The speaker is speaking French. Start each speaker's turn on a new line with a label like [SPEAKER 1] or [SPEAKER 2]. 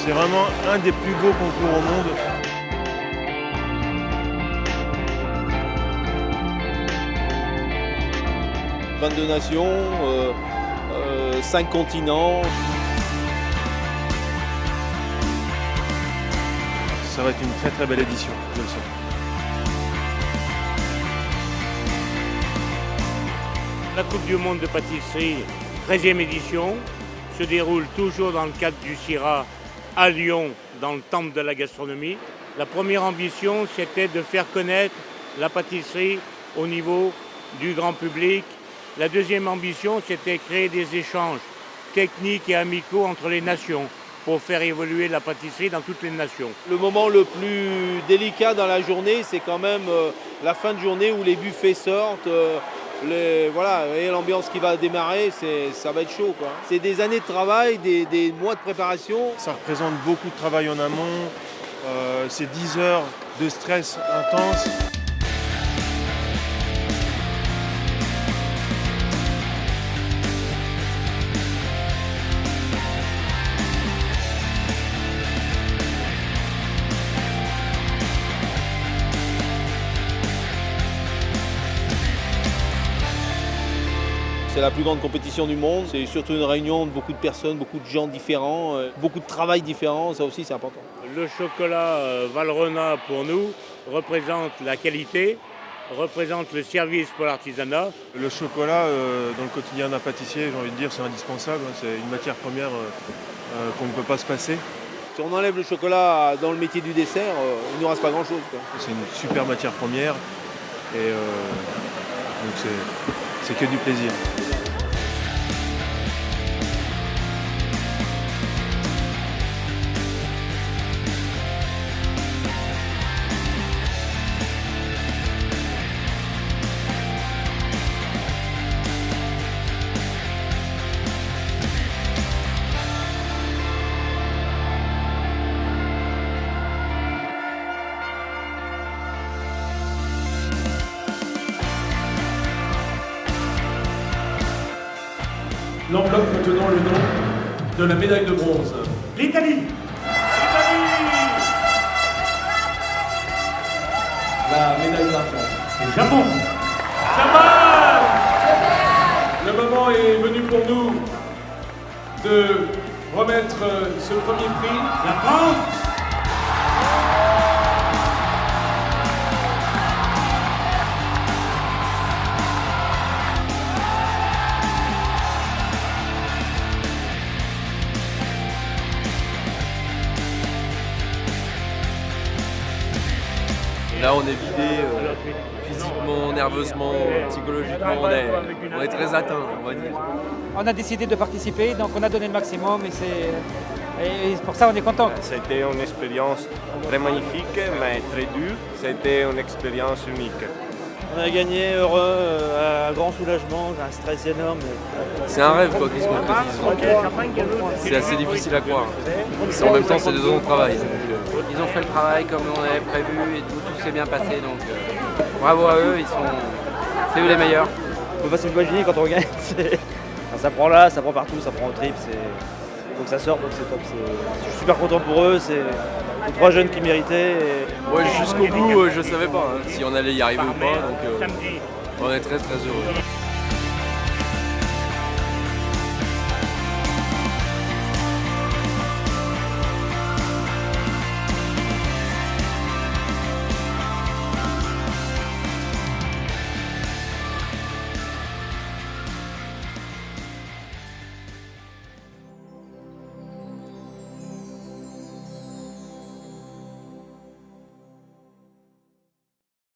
[SPEAKER 1] C'est vraiment un des plus beaux concours au monde. «
[SPEAKER 2] 22 nations, 5 continents.
[SPEAKER 1] Ça va être une très très belle édition, je le sens.
[SPEAKER 3] La Coupe du Monde de pâtisserie, 13e édition, se déroule toujours dans le cadre du CIRA à Lyon, dans le temple de la gastronomie. La première ambition, c'était de faire connaître la pâtisserie au niveau du grand public. La deuxième ambition, c'était créer des échanges techniques et amicaux entre les nations pour faire évoluer la pâtisserie dans toutes les nations.
[SPEAKER 2] Le moment le plus délicat dans la journée, c'est quand même la fin de journée où les buffets sortent. Voilà, et l'ambiance qui va démarrer, ça va être chaud, quoi. C'est des années de travail, des mois de préparation.
[SPEAKER 1] Ça représente beaucoup de travail en amont. C'est 10 heures de stress intense.
[SPEAKER 2] C'est la plus grande compétition du monde. C'est surtout une réunion de beaucoup de personnes, beaucoup de gens différents, beaucoup de travail différent. Ça aussi, c'est important.
[SPEAKER 3] Le chocolat Valrhona, pour nous, représente la qualité, représente le service pour l'artisanat.
[SPEAKER 1] Le chocolat, dans le quotidien d'un pâtissier, j'ai envie de dire, c'est indispensable. C'est une matière première qu'on ne peut pas se passer.
[SPEAKER 2] Si on enlève le chocolat dans le métier du dessert, il ne nous reste pas grand-chose, quoi.
[SPEAKER 1] C'est une super matière première et donc c'est que du plaisir.
[SPEAKER 4] L'enveloppe contenant le nom de la médaille de bronze.
[SPEAKER 3] L'Italie.
[SPEAKER 4] La médaille d'argent.
[SPEAKER 3] Le Japon.
[SPEAKER 4] Le moment est venu pour nous de remettre ce premier prix.
[SPEAKER 3] La France.
[SPEAKER 5] Là, on est vidé physiquement, nerveusement, psychologiquement, on est très atteint, on va dire.
[SPEAKER 6] On a décidé de participer, donc on a donné le maximum et pour ça on est content.
[SPEAKER 7] C'était une expérience très magnifique, mais très dure. C'était une expérience unique.
[SPEAKER 8] On a gagné heureux, un grand soulagement, un stress énorme.
[SPEAKER 5] C'est un rêve quoi, qui se concrétise. C'est assez difficile à croire. En même temps, c'est 2 ans de travail.
[SPEAKER 9] Ils ont fait le travail comme on avait prévu et tout s'est bien passé. Donc bravo à eux, c'est eux les meilleurs.
[SPEAKER 8] On ne peut pas s'imaginer quand on gagne. Ça prend là, ça prend partout, ça prend au trip. Donc ça sort, donc c'est top. Je suis super content pour eux. C'est les 3 jeunes qui méritaient.
[SPEAKER 5] Ouais, jusqu'au bout, je ne savais pas si on allait y arriver ou pas. Donc on est très très heureux.